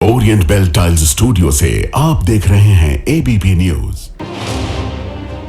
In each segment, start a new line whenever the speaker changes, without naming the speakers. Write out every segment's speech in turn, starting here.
Orient bell tiles studio से आप देख रहे हैं एबीपी न्यूज।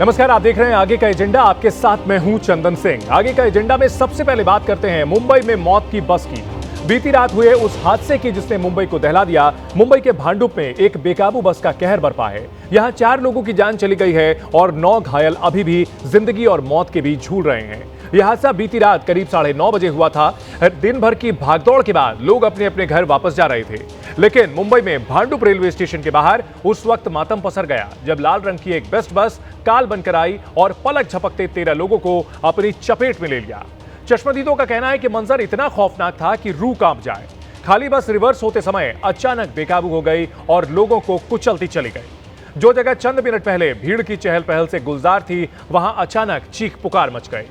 नमस्कार, आप देख रहे हैं आगे का एजेंडा। आपके साथ मैं हूं चंदन सिंह। आगे का एजेंडा में सबसे पहले बात करते हैं मुंबई में मौत की बस की। बीती रात हुए उस हादसे की जिसने मुंबई को दहला दिया। मुंबई के भांडुप में एक बेकाबू बस का कहर बरपा है। यहां 4 लोगों की जान चली गई है और 9 घायल अभी भी जिंदगी और मौत के बीच झूल रहे हैं। यह हादसा बीती रात करीब 9:30 बजे हुआ था। दिन भर की भागदौड़ के बाद लोग अपने अपने घर वापस जा रहे थे, लेकिन मुंबई में भांडुप रेलवे स्टेशन के बाहर उस वक्त मातम पसर गया जब लाल रंग की एक बेस्ट बस काल बनकर आई और पलक झपकते 13 लोगों को अपनी चपेट में ले लिया। चश्मदीदों का कहना है कि मंजर इतना खौफनाक था कि रूह कांप जाए। खाली बस रिवर्स होते समय अचानक बेकाबू हो गई और लोगों को कुचलती चली गई। जो जगह चंद मिनट पहले भीड़ की चहल पहल से गुलजार थी, वहां अचानक चीख पुकार मच गई।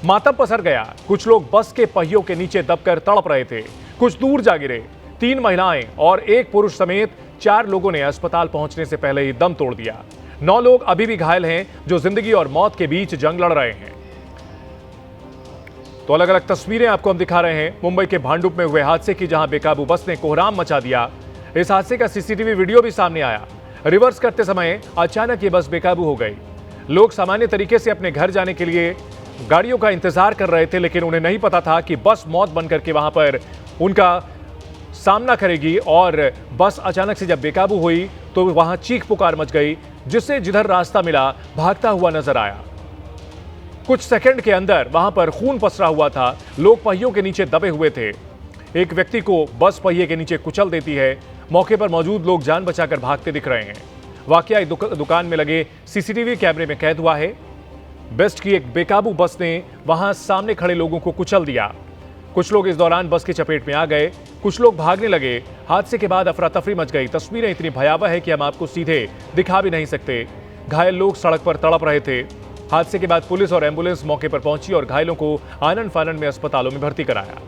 मातम पसर गया। कुछ लोग बस के पहियों के नीचे दबकर तड़प रहे थे, कुछ दूर जा गिरे। 3 महिलाएं और 1 पुरुष समेत 4 लोगों ने अस्पताल पहुंचने से पहले ही दम तोड़ दिया। 9 लोग अभी भी घायल हैं, जो जिंदगी और मौत के बीच जंग लड़ रहे हैं। तो अलग अलग तस्वीरें आपको हम दिखा रहे हैं मुंबई के भांडुप में हुए हादसे की, जहां बेकाबू बस ने कोहराम मचा दिया। इस हादसे का सीसीटीवी वीडियो भी सामने आया। रिवर्स करते समय अचानक ये बस बेकाबू हो गई। लोग सामान्य तरीके से अपने घर जाने के लिए गाड़ियों का इंतजार कर रहे थे, लेकिन उन्हें नहीं पता था कि बस मौत बनकर के वहां पर उनका सामना करेगी। और बस अचानक से जब बेकाबू हुई तो वहां चीख पुकार मच गई, जिससे जिधर रास्ता मिला भागता हुआ नजर आया। कुछ सेकंड के अंदर वहां पर खून पसरा हुआ था। लोग पहियों के नीचे दबे हुए थे। एक व्यक्ति को बस पहिए के नीचे कुचल देती है। मौके पर मौजूद लोग जान बचाकर भागते दिख रहे हैं। वाकया एक दुकान में लगे सीसीटीवी कैमरे में कैद हुआ है। बेस्ट की एक बेकाबू बस ने वहां सामने खड़े लोगों को कुचल दिया। कुछ लोग इस दौरान बस की चपेट में आ गए, कुछ लोग भागने लगे। हादसे के बाद अफरा तफरी मच गई। तस्वीरें इतनी भयावह है कि हम आपको सीधे दिखा भी नहीं सकते। घायल लोग सड़क पर तड़प रहे थे। हादसे के बाद पुलिस और एम्बुलेंस मौके पर पहुंची और घायलों को आनन फानन में अस्पतालों में भर्ती कराया।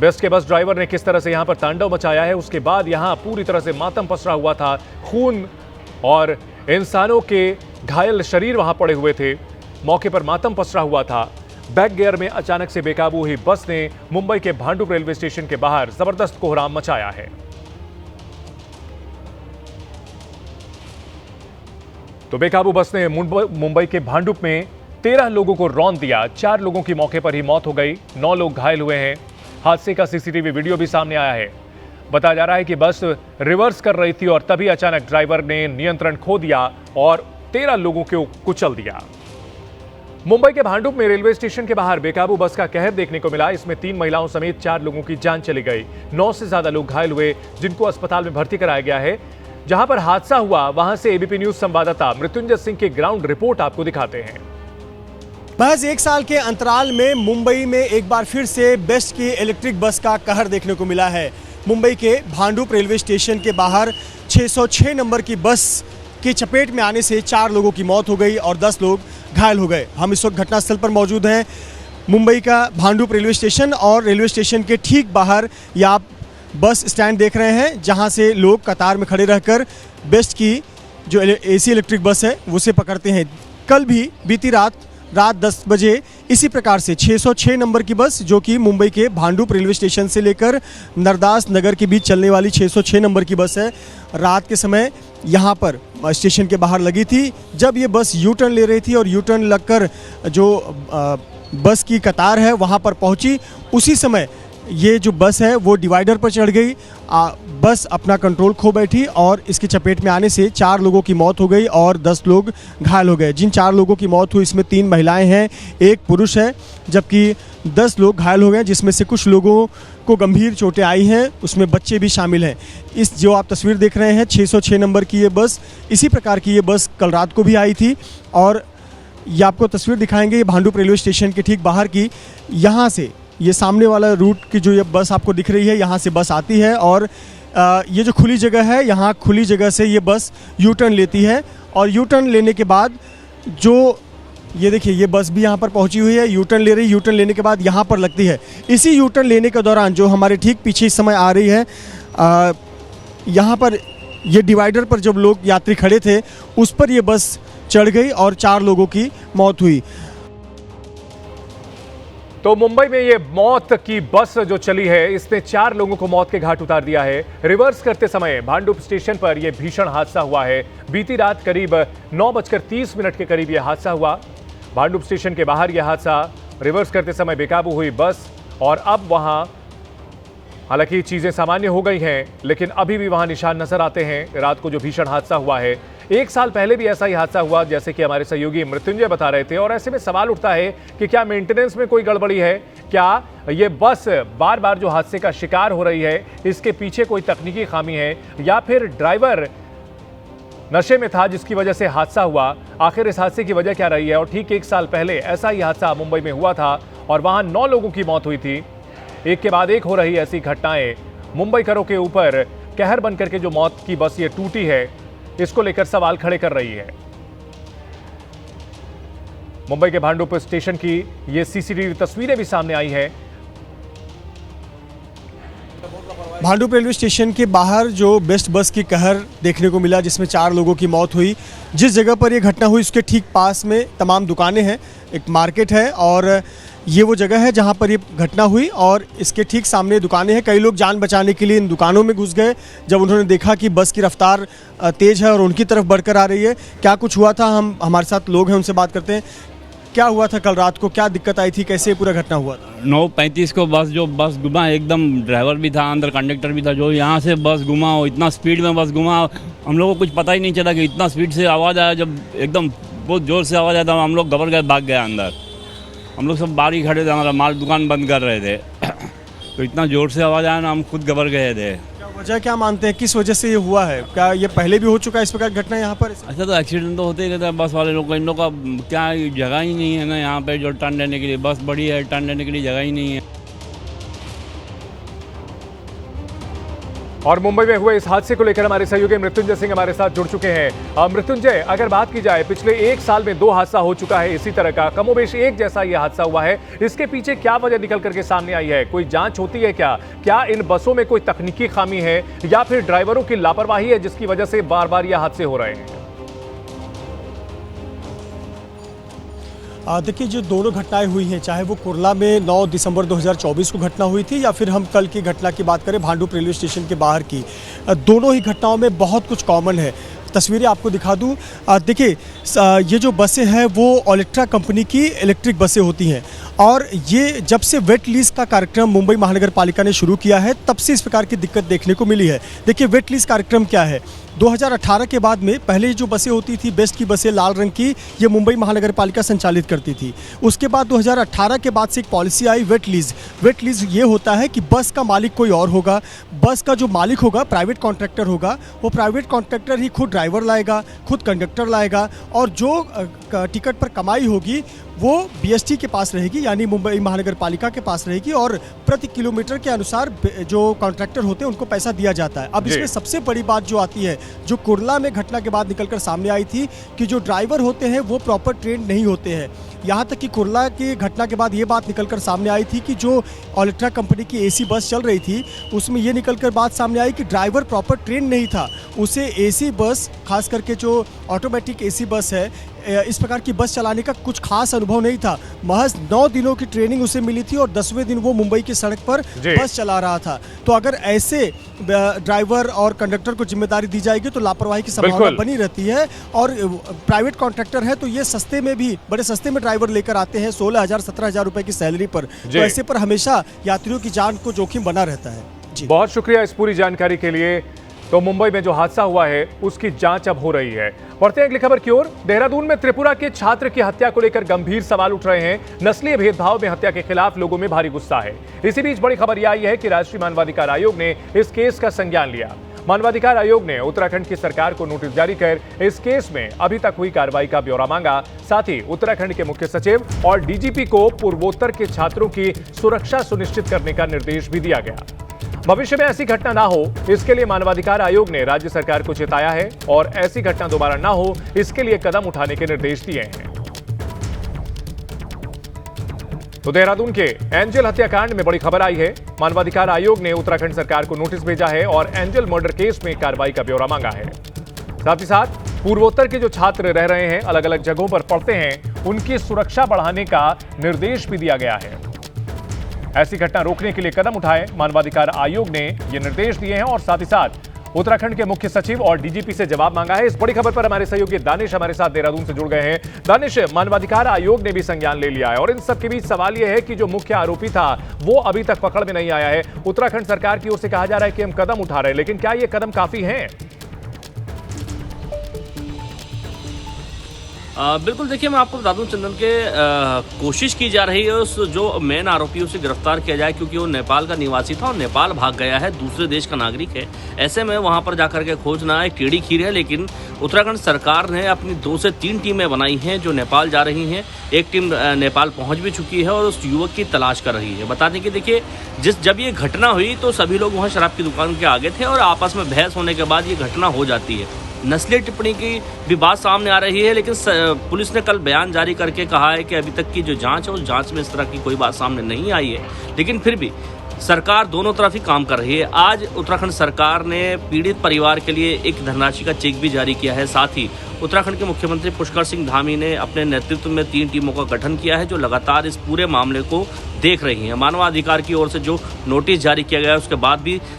बेस्ट के बस ड्राइवर ने किस तरह से यहां पर तांडव मचाया है, उसके बाद यहां पूरी तरह से मातम पसरा हुआ था। खून और इंसानों के घायल शरीर वहां पड़े हुए थे। मौके पर मातम पसरा हुआ था। बैक गियर में अचानक से बेकाबू हुई बस ने मुंबई के भांडुप रेलवे स्टेशन के बाहर जबरदस्त कोहराम मचाया है। तो बेकाबू बस ने मुंबई के भांडुप में 13 लोगों को रौंद दिया। 4 लोगों की मौके पर ही मौत हो गई, 9 लोग घायल हुए हैं। हादसे का सीसीटीवी वीडियो भी सामने आया है। बताया जा रहा है कि बस रिवर्स कर रही थी और तभी अचानक ड्राइवर ने नियंत्रण खो दिया और 13 लोगों को कुचल दिया। मुंबई के भांडुप में रेलवे स्टेशन के बाहर बेकाबू बस का कहर देखने को मिला। इसमें 3 महिलाओं समेत 4 लोगों की जान चली गई। 9 से ज्यादा लोग घायल हुए, जिनको अस्पताल में भर्ती कराया गया है। जहां पर हादसा हुआ वहां से एबीपी न्यूज संवाददाता मृत्युंजय सिंह की ग्राउंड रिपोर्ट आपको दिखाते हैं।
महज 1 साल के अंतराल में मुंबई में एक बार फिर से बेस्ट की इलेक्ट्रिक बस का कहर देखने को मिला है। मुंबई के भांडुप रेलवे स्टेशन के बाहर 606 नंबर की बस की चपेट में आने से 4 लोगों की मौत हो गई और 10 लोग घायल हो गए। हम इस वक्त घटनास्थल पर मौजूद हैं। मुंबई का भांडुप रेलवे स्टेशन और रेलवे स्टेशन के ठीक बाहर ये आप बस स्टैंड देख रहे हैं, जहां से लोग कतार में खड़े रहकर बेस्ट की जो एसी इलेक्ट्रिक बस है उसे पकड़ते हैं। कल भी बीती रात 10 बजे इसी प्रकार से 606 नंबर की बस, जो कि मुंबई के भांडुप रेलवे स्टेशन से लेकर नरदास नगर के बीच चलने वाली 606 नंबर की बस है, रात के समय यहाँ पर स्टेशन के बाहर लगी थी। जब ये बस यू टर्न ले रही थी और यू टर्न लगकर जो बस की कतार है वहाँ पर पहुँची, उसी समय ये जो बस है वो डिवाइडर पर चढ़ गई। बस अपना कंट्रोल खो बैठी और इसकी चपेट में आने से 4 लोगों की मौत हो गई और 10 लोग घायल हो गए। जिन 4 लोगों की मौत हुई इसमें 3 महिलाएं हैं, 1 पुरुष है, जबकि 10 लोग घायल हो गए, जिसमें से कुछ लोगों को गंभीर चोटें आई हैं, उसमें बच्चे भी शामिल हैं। इस जो आप तस्वीर देख रहे हैं 606 नंबर की ये बस, इसी प्रकार की ये बस कल रात को भी आई थी। और ये आपको तस्वीर दिखाएंगे ये भांडुप रेलवे स्टेशन के ठीक बाहर की। यहाँ से ये सामने वाला रूट की जो ये बस आपको दिख रही है, यहाँ से बस आती है और ये जो खुली जगह है, यहाँ खुली जगह से ये बस यू टर्न लेती है और यू टर्न लेने के बाद जो ये देखिए ये बस भी यहाँ पर पहुँची हुई है, यू टर्न ले रही है। यू टर्न लेने के बाद यहाँ पर लगती है। इसी यू टर्न लेने के दौरान जो हमारे ठीक पीछे इस समय आ रही है, यहाँ पर ये डिवाइडर पर जब लोग यात्री खड़े थे उस पर ये बस चढ़ गई और 4 लोगों की मौत हुई।
तो मुंबई में ये मौत की बस जो चली है, इसने 4 लोगों को मौत के घाट उतार दिया है। रिवर्स करते समय भांडुप स्टेशन पर यह भीषण हादसा हुआ है। बीती रात करीब 9:30 के करीब यह हादसा हुआ। भांडुप स्टेशन के बाहर यह हादसा, रिवर्स करते समय बेकाबू हुई बस और अब वहां हालांकि चीजें सामान्य हो गई हैं, लेकिन अभी भी वहां निशान नजर आते हैं। रात को जो भीषण हादसा हुआ है, 1 साल पहले भी ऐसा ही हादसा हुआ, जैसे कि हमारे सहयोगी मृत्युंजय बता रहे थे। और ऐसे में सवाल उठता है कि क्या मेंटेनेंस में कोई गड़बड़ी है? क्या ये बस बार बार जो हादसे का शिकार हो रही है, इसके पीछे कोई तकनीकी खामी है, या फिर ड्राइवर नशे में था जिसकी वजह से हादसा हुआ? आखिर इस हादसे की वजह क्या रही है? और ठीक 1 साल पहले ऐसा ही हादसा मुंबई में हुआ था और वहां 9 लोगों की मौत हुई थी। एक के बाद एक हो रही ऐसी घटनाएं मुंबईकरों के ऊपर कहर बनकर के जो मौत की बस ये टूटी है, इसको लेकर सवाल खड़े कर रही है। मुंबई के भांडुप स्टेशन की ये सीसीटीवी तस्वीरें भी सामने आई है।
भांडुप रेलवे स्टेशन के बाहर जो बेस्ट बस की कहर देखने को मिला, जिसमें 4 लोगों की मौत हुई। जिस जगह पर यह घटना हुई उसके ठीक पास में तमाम दुकानें हैं, एक मार्केट है और ये वो जगह है जहां पर ये घटना हुई और इसके ठीक सामने दुकानें हैं। कई लोग जान बचाने के लिए इन दुकानों में घुस गए जब उन्होंने देखा कि बस की रफ्तार तेज़ है और उनकी तरफ बढ़कर आ रही है। क्या कुछ हुआ था, हमारे साथ लोग हैं, उनसे बात करते हैं। क्या हुआ था कल रात को, क्या दिक्कत आई थी, कैसे पूरा घटना हुआ था?
9:35 को बस घुमा, एकदम ड्राइवर भी था अंदर, कंडक्टर भी था। जो यहाँ से बस घुमा, इतना स्पीड में बस घुमा, हम लोगों को कुछ पता ही नहीं चला कि इतना स्पीड से आवाज़ आया। जब एकदम बहुत ज़ोर से आवाज़ आया था, हम लोग घबरा गए, भाग गए अंदर। हम लोग सब बाहर ही खड़े थे, हमारा माल दुकान बंद कर रहे थे। तो इतना ज़ोर से आवाज़ आया ना, हम खुद घबर गए थे।
वजह क्या मानते हैं, किस वजह से ये हुआ है? क्या ये पहले भी हो चुका है इस प्रकार की घटना यहाँ पर?
अच्छा, तो एक्सीडेंट तो होते ही रहता है बस वाले लोग का। इन लोग का क्या जगह ही नहीं है ना यहाँ पे, जो टर्न लेने के लिए बस बड़ी है, टर्न लेने के लिए जगह ही नहीं है।
और मुंबई में हुए इस हादसे को लेकर हमारे सहयोगी मृत्युंजय सिंह हमारे साथ जुड़ चुके हैं। मृत्युंजय, अगर बात की जाए, पिछले 1 साल में 2 हादसा हो चुका है इसी तरह का, कमोबेश एक जैसा ये हादसा हुआ है। इसके पीछे क्या वजह निकल करके सामने आई है? कोई जांच होती है क्या? क्या इन बसों में कोई तकनीकी खामी है या फिर ड्राइवरों की लापरवाही है जिसकी वजह से बार बार ये हादसे हो रहे हैं?
देखिए, जो दोनों घटनाएं हुई हैं, चाहे वो कुर्ला में 9 दिसंबर 2024 को घटना हुई थी या फिर हम कल की घटना की बात करें भांडुप रेलवे स्टेशन के बाहर की, दोनों ही घटनाओं में बहुत कुछ कॉमन है। तस्वीरें आपको दिखा दूं। देखिए, ये जो बसें हैं वो ओलेक्ट्रा कंपनी की इलेक्ट्रिक बसें होती हैं और ये जब से वेट लीज का कार्यक्रम मुंबई महानगर पालिका ने शुरू किया है, तब से इस प्रकार की दिक्कत देखने को मिली है। देखिए, वेट लीज कार्यक्रम क्या है? 2018 के बाद में पहले जो बसें होती थी, बेस्ट की बसें लाल रंग की, ये मुंबई महानगर पालिका संचालित करती थी। उसके बाद 2018 के बाद से एक policy I wait lease. Wait lease ये होता है कि बस का मालिक कोई और होगा, बस का जो मालिक होगा प्राइवेट कॉन्ट्रैक्टर होगा, वो प्राइवेट कॉन्ट्रैक्टर ही खुद ड्राइवर लाएगा, खुद कंडक्टर लाएगा और जो टिकट पर कमाई होगी वो बीएसटी के पास रहेगी, यानी मुंबई महानगर पालिका के पास रहेगी और प्रति किलोमीटर के अनुसार जो कॉन्ट्रैक्टर होते हैं उनको पैसा दिया जाता है। अब इसमें सबसे बड़ी बात जो आती है, जो कुर्ला में घटना के बाद निकलकर सामने आई थी, कि जो ड्राइवर होते हैं वो प्रॉपर ट्रेन नहीं होते हैं। यहाँ तक कि कुर्ला की घटना के बाद ये बात निकलकर सामने आई थी कि जो ओलेक्ट्रा कंपनी की एसी बस चल रही थी, उसमें ये निकलकर बात सामने आई कि ड्राइवर प्रॉपर ट्रेन नहीं था। उसे एसी बस, खास करके जो ऑटोमेटिक एसी बस है, इस प्रकार की बस चलाने का कुछ खास अनुभव नहीं था। महज 9 दिनों की ट्रेनिंग उसे मिली थी और 10वें दिन वो मुंबई की सड़क पर बस चला रहा था। तो अगर ऐसे ड्राइवर और कंडक्टर को जिम्मेदारी दी जाएगी तो लापरवाही की संभावना बनी रहती है। और प्राइवेट कॉन्ट्रैक्टर है तो ये सस्ते में भी, बड़े सस्ते में ड्राइवर लेकर आते हैं 16,000-17,000 रुपए की सैलरी पर। तो ऐसे पर हमेशा यात्रियों की जान को जोखिम बना रहता है। जी,
बहुत शुक्रिया इस पूरी जानकारी के लिए। तो मुंबई में जो हादसा हुआ है उसकी जांच अब हो रही है। बढ़ते हैं अगली खबर की ओर। देहरादून में त्रिपुरा के छात्र की हत्या को लेकर गंभीर सवाल उठ रहे हैं। नस्लीय भेदभाव में हत्या के खिलाफ लोगों में भारी गुस्सा है। इसी बीच बड़ी खबर यह आई है कि राष्ट्रीय मानवाधिकार आयोग ने इस केस का संज्ञान लिया। मानवाधिकार आयोग ने उत्तराखंड की सरकार को नोटिस जारी कर इस केस में अभी तक हुई कार्रवाई का ब्यौरा मांगा। साथ ही उत्तराखंड के मुख्य सचिव और डीजीपी को पूर्वोत्तर के छात्रों की सुरक्षा सुनिश्चित करने का निर्देश भी दिया गया। भविष्य में ऐसी घटना ना हो, इसके लिए मानवाधिकार आयोग ने राज्य सरकार को चेताया है और ऐसी घटना दोबारा ना हो, इसके लिए कदम उठाने के निर्देश दिए हैं। तो देहरादून के एंजल हत्याकांड में बड़ी खबर आई है। मानवाधिकार आयोग ने उत्तराखंड सरकार को नोटिस भेजा है और एंजल मर्डर केस में कार्रवाई का ब्यौरा मांगा है। साथ ही साथ पूर्वोत्तर के जो छात्र रह रहे हैं, अलग अलग जगहों पर पढ़ते हैं, उनकी सुरक्षा बढ़ाने का निर्देश भी दिया गया है। ऐसी घटना रोकने के लिए कदम उठाए। मानवाधिकार आयोग ने ये निर्देश दिए हैं और साथ ही साथ उत्तराखंड के मुख्य सचिव और डीजीपी से जवाब मांगा है। इस बड़ी खबर पर हमारे सहयोगी दानिश हमारे साथ देहरादून से जुड़ गए हैं। दानिश, मानवाधिकार आयोग ने भी संज्ञान ले लिया है और इन सब के बीच सवाल यह है कि जो मुख्य आरोपी था वो अभी तक पकड़ में नहीं आया है। उत्तराखंड सरकार की ओर से कहा जा रहा है कि हम कदम उठा रहे हैं, लेकिन क्या ये कदम काफी हैं?
बिल्कुल, देखिए मैं आपको बता दूं चंदन के कोशिश की जा रही है उस जो मेन आरोपी उसे गिरफ्तार किया जाए, क्योंकि वो नेपाल का निवासी था और नेपाल भाग गया है, दूसरे देश का नागरिक है। ऐसे में वहां पर जाकर के खोजना एक टेढ़ी खीर है। लेकिन उत्तराखंड सरकार ने अपनी 2 से 3 टीमें बनाई हैं जो नेपाल जा रही हैं। एक टीम नेपाल पहुंच भी चुकी है और उस युवक की तलाश कर रही है। बता दें कि देखिए जब ये घटना हुई तो सभी लोग वहाँ शराब की दुकान के आगे थे और आपस में बहस होने के बाद ये घटना हो जाती है। नस्लीय टिप्पणी की भी बात सामने आ रही है, लेकिन पुलिस ने कल बयान जारी करके कहा है कि अभी तक की जो जांच है उस जांच में इस तरह की कोई बात सामने नहीं आई है। लेकिन फिर भी सरकार दोनों तरफ ही काम कर रही है। आज उत्तराखंड सरकार ने पीड़ित परिवार के लिए एक धनराशि का चेक भी जारी किया है। साथ ही उत्तराखंड के मुख्यमंत्री पुष्कर सिंह धामी ने अपने नेतृत्व में 3 टीमों का गठन किया है जो लगातार इस पूरे मामले को देख रही हैं। मानवाधिकार की ओर से जो नोटिस जारी किया गया है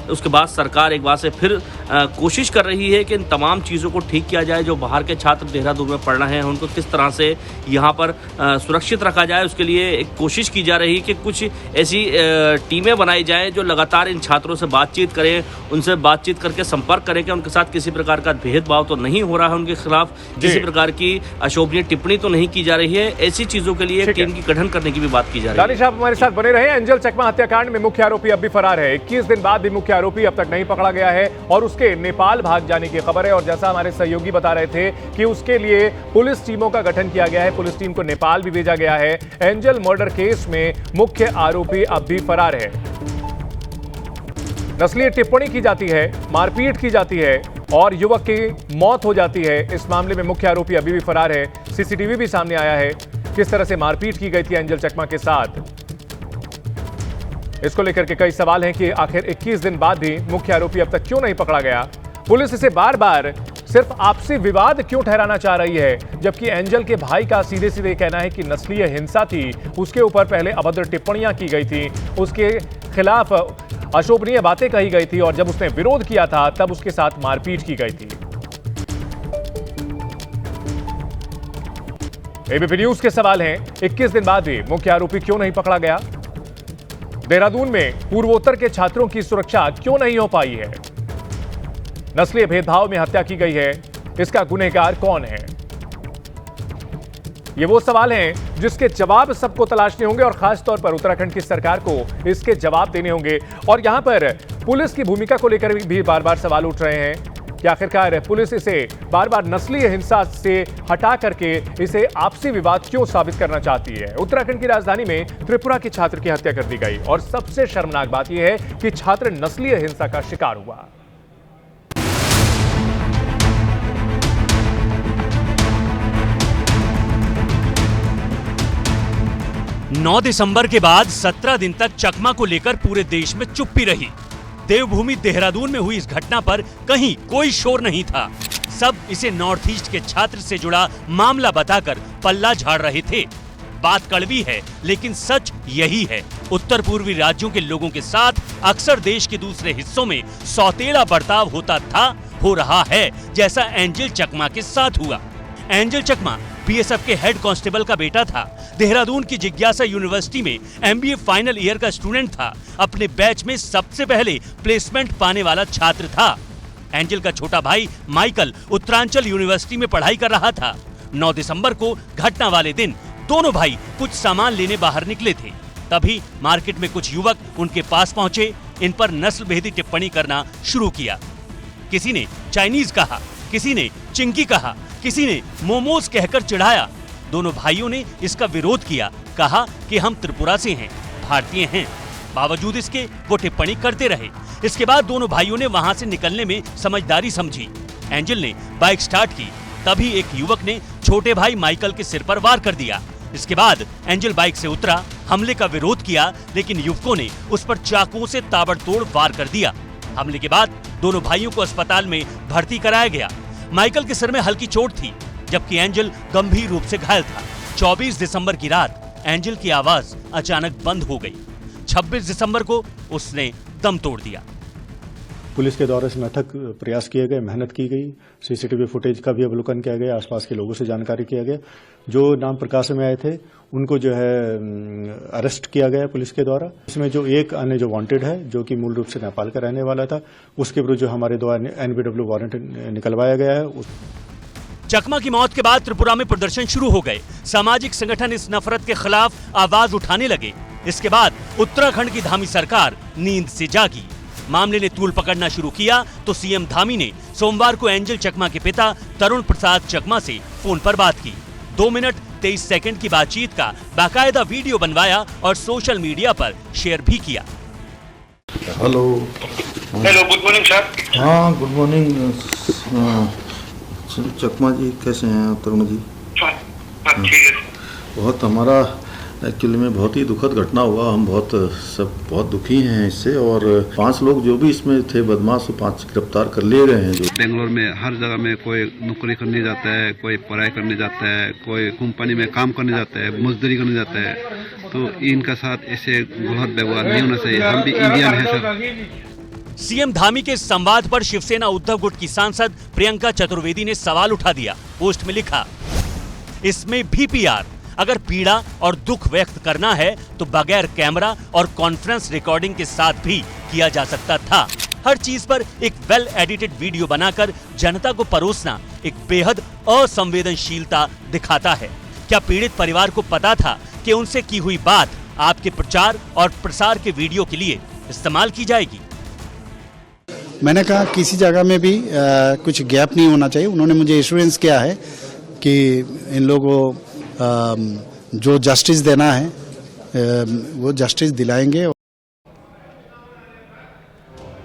उसके बाद सरकार एक बार से फिर कोशिश कर रही है कि इन तमाम चीज़ों को ठीक किया जाए। जो बाहर के छात्र देहरादून में पढ़ रहे हैं उनको किस तरह से यहाँ पर सुरक्षित रखा जाए, उसके लिए एक कोशिश की जा रही है कि कुछ ऐसी टीमें बनाई जाएँ जो लगातार इन छात्रों से बातचीत करें, उनसे बातचीत करके संपर्क करें कि उनके साथ किसी प्रकार का भेदभाव तो नहीं हो रहा है, उनके खिलाफ किसी प्रकार की अशोभनीय टिप्पणी तो नहीं की जा रही है। ऐसी चीज़ों के लिए टीम की गठन करने की भी बात की जा रही है।
हमारे साथ बने रहे। एंजल चकमा हत्याकांड में मुख्य आरोपी अब भी फरार है। 21 दिन बाद भी मुख्य आरोपी अब तक नहीं पकड़ा गया है और उसके नेपाल भाग जाने की खबर है। और जैसा हमारे सहयोगी बता रहे थे कि उसके लिए पुलिस टीमों का गठन किया गया है, पुलिस टीम को नेपाल भी भेजा गया है। एंजल मर्डर केस में मुख्य आरोपी अब भी फरार है। नस्लीय टिप्पणी की जाती है, मारपीट की जाती है और युवक की मौत हो जाती है। इस मामले में मुख्य आरोपी अभी भी फरार है। सीसीटीवी भी सामने आया है किस तरह से मारपीट की गई थी एंजल चकमा के साथ। इसको लेकर के कई सवाल हैं कि आखिर 21 दिन बाद भी मुख्य आरोपी अब तक क्यों नहीं पकड़ा गया। पुलिस इसे बार बार सिर्फ आपसी विवाद क्यों ठहराना चाह रही है, जबकि एंजल के भाई का सीधे सीधे कहना है कि नस्लीय हिंसा थी, उसके ऊपर पहले अभद्र टिप्पणियां की गई थी, उसके खिलाफ अशोभनीय बातें कही गई थी और जब उसने विरोध किया था तब उसके साथ मारपीट की गई थी। एबीपी न्यूज के सवाल हैं, 21 दिन बाद भी मुख्य आरोपी क्यों नहीं पकड़ा गया? देहरादून में पूर्वोत्तर के छात्रों की सुरक्षा क्यों नहीं हो पाई है? नस्लीय भेदभाव में हत्या की गई है, इसका गुनहगार कौन है? ये वो सवाल हैं जिसके जवाब सबको तलाशने होंगे और खास तौर पर उत्तराखंड की सरकार को इसके जवाब देने होंगे। और यहां पर पुलिस की भूमिका को लेकर भी बार बार सवाल उठ रहे हैं कि आखिरकार पुलिस इसे बार बार नस्लीय हिंसा से हटा करके इसे आपसी विवाद क्यों साबित करना चाहती है। उत्तराखंड की राजधानी में त्रिपुरा के छात्र की हत्या कर दी गई और सबसे शर्मनाक बात यह है कि छात्र नस्लीय हिंसा का शिकार हुआ।
नौ दिसंबर के बाद 17 दिन तक चकमा को लेकर पूरे देश में चुप्पी रही। देवभूमि देहरादून में हुई इस घटना पर कहीं कोई शोर नहीं था। सब इसे नॉर्थ ईस्ट के छात्र से जुड़ा मामला बताकर पल्ला झाड़ रहे थे। बात कड़वी है लेकिन सच यही है, उत्तर पूर्वी राज्यों के लोगों के साथ अक्सर देश के दूसरे हिस्सों में सौतेला बर्ताव होता था, हो रहा है, जैसा एंजल चकमा के साथ हुआ। एंजल चकमा बीएसएफ के हेड कांस्टेबल का बेटा था। देहरादून की जिज्ञासा यूनिवर्सिटी में एमबीए फाइनल ईयर का स्टूडेंट था। अपने बैच में सबसे पहले प्लेसमेंट पाने वाला छात्र था। एंजल का छोटा भाई माइकल उत्तरांचल यूनिवर्सिटी में पढ़ाई कर रहा था। 9 दिसंबर को घटना वाले दिन दोनों भाई कुछ सामान लेने बाहर निकले थे। तभी मार्केट में कुछ युवक उनके पास पहुंचे, इन पर नस्ल भेदी टिप्पणी करना शुरू किया। किसी ने चाइनीज कहा, किसी ने चिंकी कहा, किसी ने मोमोज कहकर चिढ़ाया। दोनों भाइयों ने इसका विरोध किया, कहा कि हम त्रिपुरा से हैं, भारतीय हैं। बावजूद इसके वो टिप्पणी करते रहे। इसके बाद दोनों भाइयों ने वहां से निकलने में समझदारी समझी। एंजल ने बाइक स्टार्ट की, तभी एक युवक ने छोटे भाई माइकल के सिर पर वार कर दिया। इसके बाद एंजल बाइक से उतरा, हमले का विरोध किया, लेकिन युवकों ने उस पर चाकुओं से ताबड़तोड़ वार कर दिया। हमले के बाद दोनों भाइयों को अस्पताल में भर्ती कराया गया। माइकल के सिर में हल्की चोट थी, जबकि एंजल गंभीर रूप से घायल था। 24 दिसंबर की रात एंजल की आवाज अचानक बंद हो गई। 26 दिसंबर को उसने दम तोड़ दिया।
पुलिस के द्वारा इसमें अथक प्रयास किए गए, मेहनत की गई, सीसीटीवी फुटेज का भी अवलोकन किया गया, आसपास के लोगों से जानकारी किया गया। जो नाम प्रकाश में आए थे उनको जो है अरेस्ट किया गया पुलिस के द्वारा। इसमें जो एक अन्य जो वांटेड है, जो कि मूल रूप से नेपाल का रहने वाला था, उसके विरुद्ध जो हमारे द्वारा एनबीडब्ल्यू वारंट निकलवाया गया है।
चकमा की मौत के बाद त्रिपुरा में प्रदर्शन शुरू हो गए। सामाजिक संगठन इस नफरत के खिलाफ आवाज उठाने लगे। इसके बाद उत्तराखंड की धामी सरकार नींद से जागी। मामले ने तूल पकड़ना शुरू किया तो सीएम धामी ने सोमवार को एंजल चकमा के पिता तरुण प्रसाद चकमा से फोन पर बात की। 2 मिनट 23 सेकंड की बातचीत का बाकायदा वीडियो बनवाया और सोशल मीडिया पर शेयर भी किया।
Hello
good morning sir.
हाँ गुड मॉर्निंग चकमा जी, कैसे हैं तरुण जी?
ठीक है।
बहुत हमारा एक्चुअली में बहुत ही दुखद घटना हुआ। हम बहुत दुखी हैं इससे, और 5 लोग जो भी इसमें थे बदमाश, 5 गिरफ्तार कर लिए गए हैं। जो
बेंगलोर में हर जगह में कोई नौकरी करने जाता है, कोई पढ़ाई करने जाता है, कोई कंपनी में काम करने जाता है, मजदूरी करने जाता है, तो इनका साथ ऐसे गलत व्यवहार नहीं होना चाहिए। हम भी इंडियन हैं सर।
सीएम धामी के संवाद पर शिवसेना उद्धव गुट की सांसद प्रियंका चतुर्वेदी ने सवाल उठा दिया। पोस्ट में लिखा, इसमें भी पीआर, अगर पीड़ा और दुख व्यक्त करना है तो बगैर कैमरा और कॉन्फ्रेंस रिकॉर्डिंग के साथ भी किया जा सकता था। हर चीज पर एक वेल एडिटेड वीडियो बनाकर जनता को परोसना एक बेहद असंवेदनशीलता दिखाता है। क्या पीड़ित परिवार को पता था कि उनसे की हुई बात आपके प्रचार और प्रसार के वीडियो के लिए इस्तेमाल की जाएगी?
मैंने कहा किसी जगह में भी कुछ गैप नहीं होना चाहिए। उन्होंने मुझे एश्योरेंस किया है कि इन लोगों को जो जस्टिस देना है वो जस्टिस दिलाएंगे।